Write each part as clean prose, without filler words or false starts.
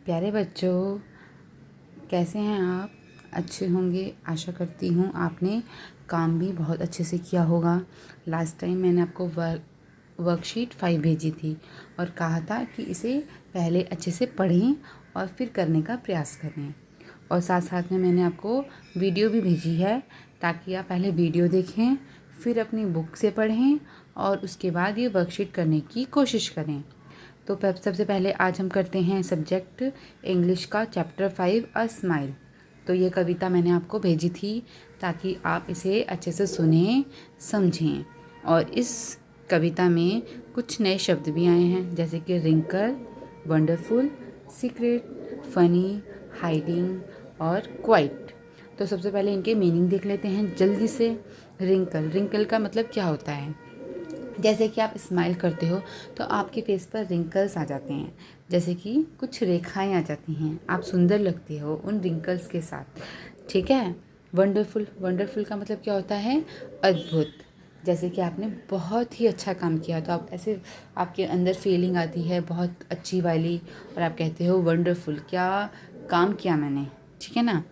प्यारे बच्चों, कैसे हैं आप? अच्छे होंगे, आशा करती हूँ। आपने काम भी बहुत अच्छे से किया होगा। लास्ट टाइम मैंने आपको वर्कशीट 5 भेजी थी और कहा था कि इसे पहले अच्छे से पढ़ें और फिर करने का प्रयास करें। और साथ साथ में मैंने आपको वीडियो भी भेजी है ताकि आप पहले वीडियो देखें, फिर अपनी बुक से पढ़ें और उसके बाद ये वर्कशीट करने की कोशिश करें। तो सबसे पहले आज हम करते हैं सब्जेक्ट इंग्लिश का चैप्टर 5 अ स्माइल। तो ये कविता मैंने आपको भेजी थी ताकि आप इसे अच्छे से सुनें, समझें। और इस कविता में कुछ नए शब्द भी आए हैं, जैसे कि wrinkle, wonderful, secret, funny, hiding और क्वाइट। तो सबसे पहले इनके मीनिंग देख लेते हैं जल्दी से। रिंकल का मतलब क्या होता है? जैसे कि आप स्माइल करते हो तो आपके फेस पर रिंकल्स आ जाते हैं, जैसे कि कुछ रेखाएं आ जाती हैं, आप सुंदर लगते हो उन रिंकल्स के साथ। ठीक है। वंडरफुल का मतलब क्या होता है? अद्भुत। जैसे कि आपने बहुत ही अच्छा काम किया तो आप ऐसे, आपके अंदर फीलिंग आती है बहुत अच्छी वाली और आप कहते हो वंडरफुल, क्या काम किया मैंने। ठीक है ना।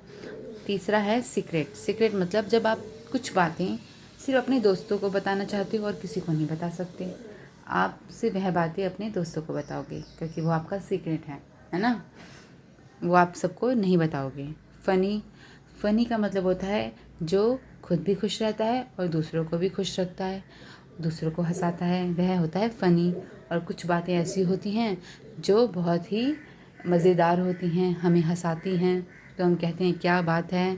तीसरा है सीक्रेट मतलब जब आप कुछ बातें सिर्फ अपने दोस्तों को बताना चाहते हो और किसी को नहीं बता सकते, आप सिर्फ वह बातें अपने दोस्तों को बताओगे क्योंकि वो आपका सीक्रेट है ना। वो आप सबको नहीं बताओगे। फनी का मतलब होता है जो खुद भी खुश रहता है और दूसरों को भी खुश रखता है, दूसरों को हंसाता है, वह होता है फ़नी। और कुछ बातें ऐसी होती हैं जो बहुत ही मज़ेदार होती हैं, हमें हंसाती हैं, तो हम कहते हैं क्या बात है,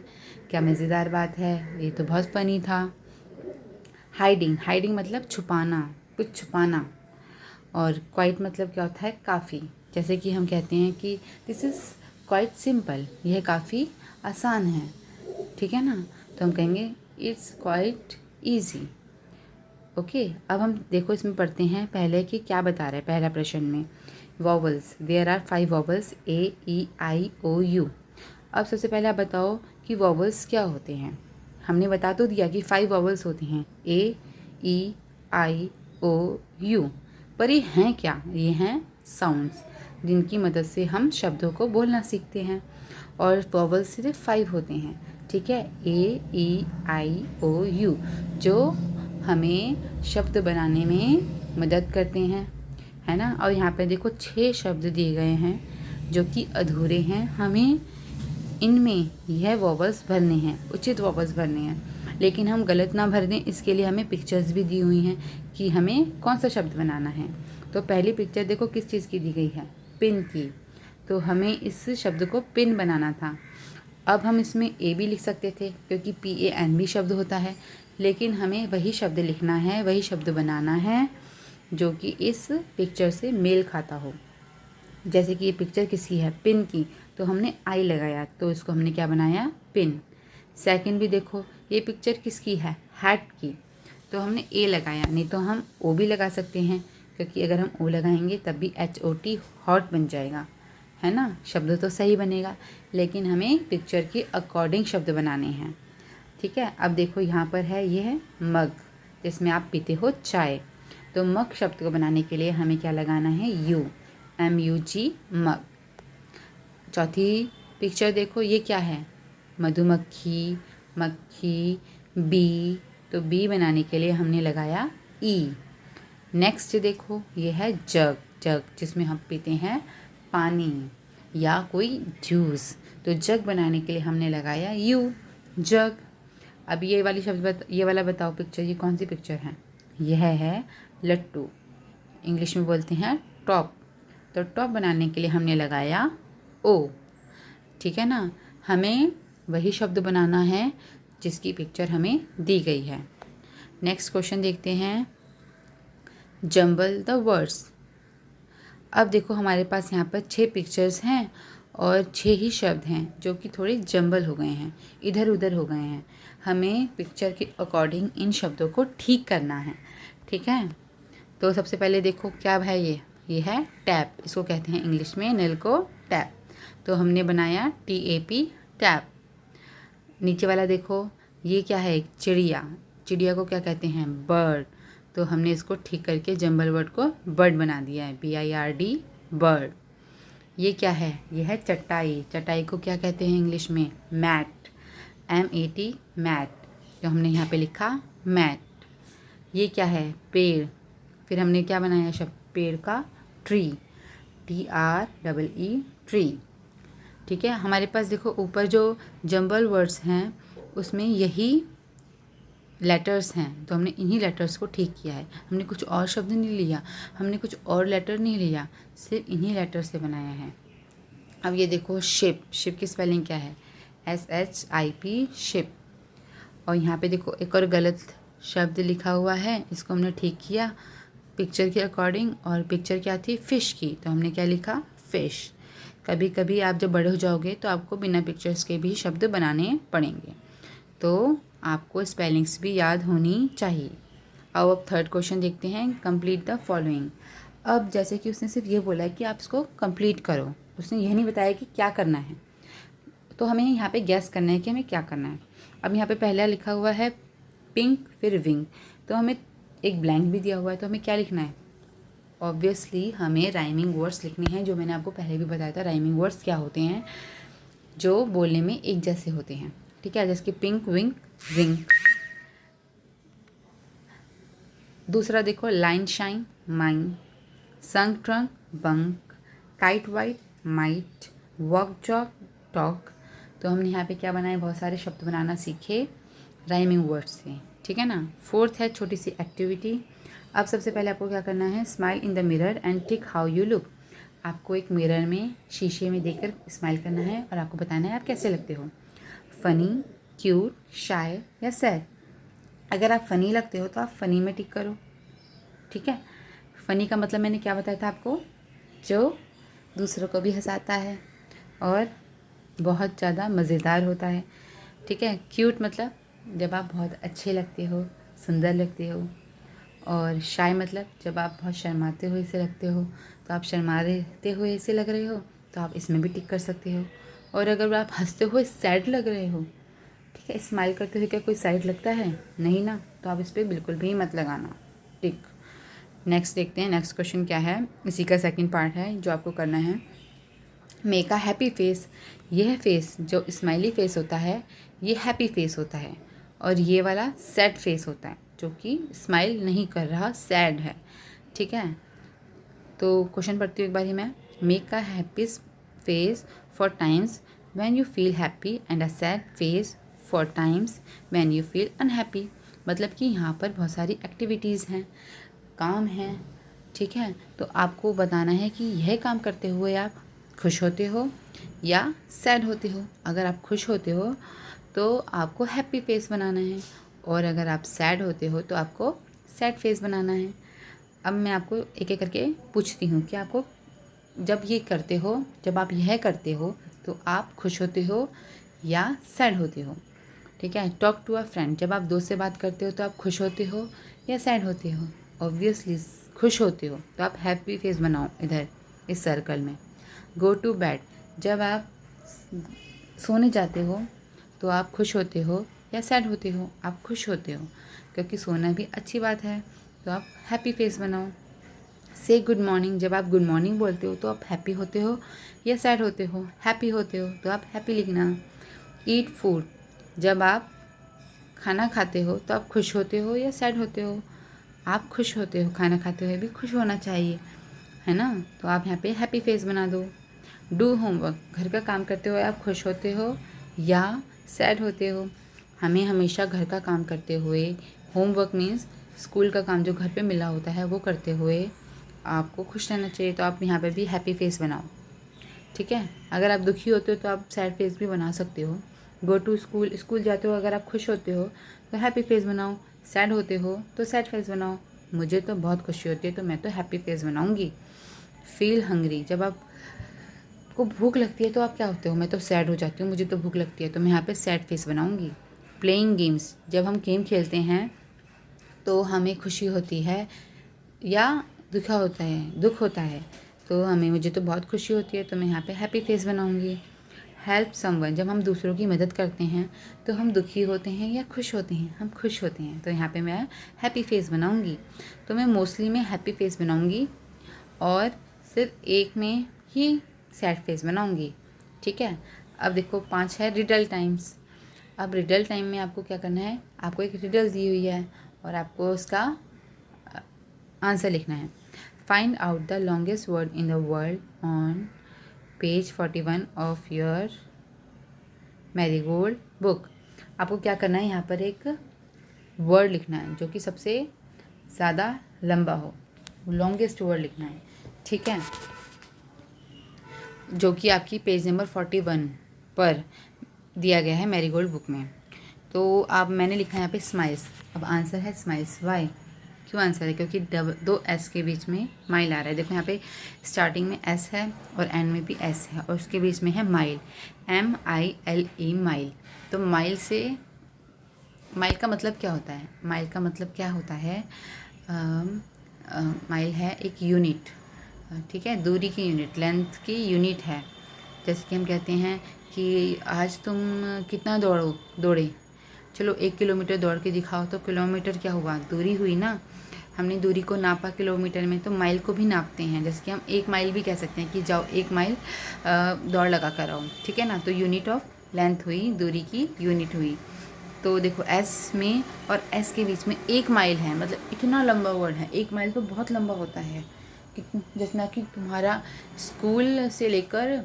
क्या मज़ेदार बात है, ये तो बहुत फ़नी था। हाइडिंग मतलब छुपाना, कुछ छुपाना। और क्वाइट मतलब क्या होता है? काफ़ी। जैसे कि हम कहते हैं कि दिस इज़ क्वाइट सिंपल, यह काफ़ी आसान है। ठीक है ना। तो हम कहेंगे इट्स क्वाइट ईजी। ओके। अब हम देखो इसमें पढ़ते हैं पहले कि क्या बता रहा है पहला प्रश्न में। Vowels, there are 5 vowels A E I O U। अब सबसे पहले आप बताओ कि वॉवल्स क्या होते हैं। हमने बता तो दिया कि 5 वॉवल्स होते हैं A E I O U, पर ये हैं क्या? ये हैं साउंड्स जिनकी मदद से हम शब्दों को बोलना सीखते हैं। और वॉवल्स सिर्फ 5 होते हैं। ठीक है। A E I O U, जो हमें शब्द बनाने में मदद करते हैं, है ना। और यहाँ पे देखो 6 शब्द दिए गए हैं जो कि अधूरे हैं, हमें इनमें यह वॉवल्स भरने हैं, उचित वॉवल्स भरने हैं। लेकिन हम गलत ना भर दें, इसके लिए हमें पिक्चर्स भी दी हुई हैं कि हमें कौन सा शब्द बनाना है। तो पहली पिक्चर देखो किस चीज़ की दी गई है? पिन की। तो हमें इस शब्द को पिन बनाना था। अब हम इसमें ए भी लिख सकते थे क्योंकि PAN भी शब्द होता है, लेकिन हमें वही शब्द लिखना है, वही शब्द बनाना है जो कि इस पिक्चर से मेल खाता हो। जैसे कि ये पिक्चर किसकी है? पिन की, तो हमने आई लगाया तो इसको हमने क्या बनाया? पिन। सेकंड भी देखो, ये पिक्चर किसकी है? हैट की, तो हमने ए लगाया, नहीं तो हम ओ भी लगा सकते हैं क्योंकि अगर हम ओ लगाएंगे तब भी HOT हॉट बन जाएगा, है ना। शब्द तो सही बनेगा, लेकिन हमें पिक्चर के अकॉर्डिंग शब्द बनाने हैं। ठीक है। अब देखो यहाँ पर है, ये है मग, जिसमें आप पीते हो चाय। तो मग शब्द को बनाने के लिए हमें क्या लगाना है? MUG, मग। चौथी पिक्चर देखो, ये क्या है? मधुमक्खी, मक्खी, बी। तो बी बनाने के लिए हमने लगाया ई। नेक्स्ट देखो, ये है जग, जिसमें हम पीते हैं पानी या कोई जूस। तो जग बनाने के लिए हमने लगाया यू, जग। अब ये वाली ये वाला बताओ पिक्चर, ये कौन सी पिक्चर है? यह है लट्टू, इंग्लिश में बोलते हैं टॉप। तो टॉप बनाने के लिए हमने लगाया ओ। ठीक है ना। हमें वही शब्द बनाना है जिसकी पिक्चर हमें दी गई है। नेक्स्ट क्वेश्चन देखते हैं, जंबल द वर्ड्स। अब देखो हमारे पास यहाँ पर 6 पिक्चर्स हैं और 6 ही शब्द हैं जो कि थोड़े जंबल हो गए हैं, इधर उधर हो गए हैं। हमें पिक्चर के अकॉर्डिंग इन शब्दों को ठीक करना है। ठीक है। तो सबसे पहले देखो क्या है, ये है टैप, इसको कहते हैं इंग्लिश में नल को टैप। तो हमने बनाया TAP, टैप। नीचे वाला देखो, ये क्या है? एक चिड़िया को क्या कहते हैं? बर्ड। तो हमने इसको ठीक करके जंबल वर्ड को बर्ड बना दिया है, BIRD, बर्ड। ये क्या है? ये है चटाई। चटाई को क्या कहते हैं इंग्लिश में? मैट। MAT, mat. तो हमने यहाँ पे लिखा मैट। ये क्या है? पेड़। फिर हमने क्या बनाया शब्द? पेड़ का ट्री। TREE, tree. ठीक है, हमारे पास देखो ऊपर जो जंबल वर्ड्स हैं उसमें यही लेटर्स हैं, तो हमने इन्हीं लेटर्स को ठीक किया है। हमने कुछ और शब्द नहीं लिया, हमने कुछ और लेटर नहीं लिया, सिर्फ इन्हीं लेटर से बनाया है। अब ये देखो शिप। शिप की स्पेलिंग क्या है? SHIP, ship. और यहाँ पे देखो एक और गलत शब्द लिखा हुआ है, इसको हमने ठीक किया पिक्चर के अकॉर्डिंग। और पिक्चर क्या थी? फ़िश की, तो हमने क्या लिखा? फ़िश। कभी कभी आप जब बड़े हो जाओगे तो आपको बिना पिक्चर्स के भी शब्द बनाने पड़ेंगे, तो आपको स्पेलिंग्स भी याद होनी चाहिए। अब थर्ड क्वेश्चन देखते हैं, कंप्लीट द फॉलोइंग। अब जैसे कि उसने सिर्फ ये बोला है कि आप इसको कंप्लीट करो, उसने यह नहीं बताया कि क्या करना है, तो हमें यहाँ पे गैस करना है कि हमें क्या करना है। अब यहाँ पे पहला लिखा हुआ है पिंक, फिर विंग, तो हमें एक ब्लैंक भी दिया हुआ है, तो हमें क्या लिखना है? ऑब्वियसली हमें राइमिंग वर्ड्स लिखने हैं, जो मैंने आपको पहले भी बताया था। राइमिंग वर्ड्स क्या होते हैं? जो बोलने में एक जैसे होते हैं, ठीक है, जैसे कि पिंक, विंग, जिंक। दूसरा देखो, line, shine, mine, sung, trunk, bunk, kite, white, might, walk, jock, talk. तो हमने यहाँ पे क्या बनाए? बहुत सारे शब्द बनाना सीखे राइमिंग वर्ड्स से, ठीक है ना। फोर्थ है छोटी सी एक्टिविटी। अब सबसे पहले आपको क्या करना है? Smile in the mirror and tick how you look. आपको एक मिरर में, शीशे में देखकर स्माइल करना है और आपको बताना है आप कैसे लगते हो। फ़नी, क्यूट, शाय या सैड। अगर आप फ़नी लगते हो तो आप फ़नी में टिक करो, ठीक है। फ़नी का मतलब मैंने क्या बताया था आपको? जो दूसरों को भी हंसाता है और बहुत ज़्यादा मज़ेदार होता है, ठीक है। क्यूट मतलब जब आप बहुत अच्छे लगते हो, सुंदर लगते हो। और शाय मतलब जब आप बहुत शर्माते हुए से लगते हो, तो आप शर्माते हुए ऐसे लग रहे हो, तो आप इसमें भी टिक कर सकते हो। और अगर आप हंसते हुए सैड लग रहे हो, ठीक है, स्माइल करते हुए क्या कोई सैड लगता है? नहीं ना, तो आप इस पर बिल्कुल भी मत लगाना टिक। नेक्स्ट देखते हैं, नेक्स्ट क्वेश्चन क्या है। इसी का सेकंड पार्ट है जो आपको करना है। Make a happy face. यह फेस जो स्माइली फेस होता है ये हैप्पी फेस होता है, और ये वाला सैड फेस होता है जो कि स्माइल नहीं कर रहा, सैड है, ठीक है। तो क्वेश्चन पढ़ती हूँ एक बार ही मैं। Make a happy face for times when you feel happy and a sad face for times when you feel unhappy. मतलब कि यहाँ पर बहुत सारी एक्टिविटीज़ हैं, काम हैं, ठीक है। तो आपको बताना है कि यह काम करते हुए आप खुश होते हो या सैड होते हो। अगर आप खुश होते हो तो आपको हैप्पी फेस बनाना है, और अगर आप सैड होते हो तो आपको सैड फेस बनाना है। अब मैं आपको एक एक करके पूछती हूँ कि आपको जब ये करते हो, जब आप यह करते हो तो आप खुश होते हो या सैड होते हो, ठीक है। Talk to a friend. जब आप दोस्त से बात करते हो तो आप खुश होते हो या सैड होते हो? ऑब्वियसली खुश होते हो, तो आप हैप्पी फेस बनाओ इधर इस सर्कल में। Go to bed. जब आप सोने जाते हो तो आप खुश होते हो या सैड होते हो? आप खुश होते हो, क्योंकि सोना भी अच्छी बात है, तो आप हैप्पी फेस बनाओ। से गुड मॉर्निंग। जब आप गुड मॉर्निंग बोलते हो तो आप हैप्पी होते हो या सैड होते हो? हैप्पी होते हो, तो आप हैप्पी लिखना। Eat food. जब आप खाना खाते हो तो आप खुश होते हो या सैड होते हो? आप खुश होते हो, खाना खाते हुए भी खुश होना चाहिए, है ना। तो आप यहाँ पे हैप्पी फेस बना दो। Do homework. घर का काम करते हुए आप खुश होते हो या सैड होते हो? हमें हमेशा घर का काम करते हुए, होमवर्क मीन्स स्कूल का काम जो घर पे मिला होता है वो करते हुए आपको खुश रहना चाहिए, तो आप यहाँ पे भी हैप्पी फेस बनाओ, ठीक है। अगर आप दुखी होते हो तो आप सैड फेस भी बना सकते हो। Go to school. स्कूल जाते हो अगर आप खुश होते हो तो हैप्पी फेस बनाओ, सैड होते हो तो सैड फेस बनाओ। मुझे तो बहुत खुशी होती है तो मैं तो हैप्पी फेस बनाऊंगी। Feel hungry. जब आपको भूख लगती है तो आप क्या होते हो? मैं तो सैड हो जाती हूँ, मुझे तो भूख लगती है, तो मैं यहाँ पे सैड फेस बनाऊंगी। Playing games. जब हम गेम खेलते हैं तो हमें खुशी होती है या दुख होता है, तो मुझे तो बहुत खुशी होती है, तो मैं यहाँ पे हैप्पी फेस बनाऊंगी। Help someone. जब हम दूसरों की मदद करते हैं तो हम दुखी होते हैं या खुश होते हैं? हम खुश होते हैं, तो यहाँ पे मैं हैप्पी फेस बनाऊंगी। तो मैं मोस्टली हैप्पी फेस बनाऊंगी और सिर्फ एक में ही सैड फेस बनाऊंगी। ठीक है, अब देखो 5 है रिडल टाइम्स। अब रिडल टाइम में आपको क्या करना है, आपको एक रिडल दी हुई है और आपको उसका आंसर लिखना है। Find out the longest word in the world on page 41 of your marigold book. आपको क्या करना है, यहाँ पर एक वर्ड लिखना है जो कि सबसे ज़्यादा लंबा हो, लॉन्गेस्ट वर्ड लिखना है। ठीक है, जो कि आपकी पेज नंबर 41 पर दिया गया है मैरीगोल्ड बुक में। तो अब मैंने लिखा है यहाँ पे स्माइल्स। अब आंसर है स्माइल्स। वाई, क्यों आंसर है, क्योंकि दो एस के बीच में माइल आ रहा है। देखो यहाँ पे स्टार्टिंग में एस है और एंड में भी एस है और उसके बीच में है माइल, MILE, माइल। तो माइल से, माइल का मतलब क्या होता है, माइल का मतलब क्या होता है, माइल है एक यूनिट। ठीक है, दूरी की यूनिट, लेंथ की यूनिट है। जैसे कि हम कहते हैं कि आज तुम कितना दौड़े, चलो 1 किलोमीटर दौड़ के दिखाओ। तो किलोमीटर क्या हुआ, दूरी हुई ना, हमने दूरी को नापा किलोमीटर में, तो माइल को भी नापते हैं। जैसे कि हम 1 माइल भी कह सकते हैं कि जाओ 1 माइल दौड़ लगा कर आओ। ठीक है ना, तो यूनिट ऑफ लेंथ हुई, दूरी की यूनिट हुई। तो देखो एस में और एस के बीच में 1 माइल है, मतलब इतना लंबा वर्ड है। 1 माइल तो बहुत लंबा होता है, जितना कि तुम्हारा स्कूल से लेकर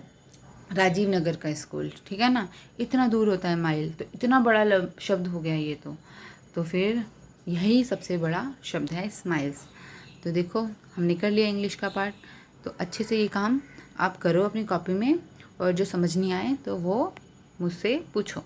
राजीव नगर का स्कूल, ठीक है ना, इतना दूर होता है माइल। तो इतना बड़ा शब्द हो गया ये तो फिर यही सबसे बड़ा शब्द है स्माइल्स। तो देखो हमने कर लिया इंग्लिश का पार्ट। तो अच्छे से ये काम आप करो अपनी कॉपी में, और जो समझ नहीं आए तो वो मुझसे पूछो।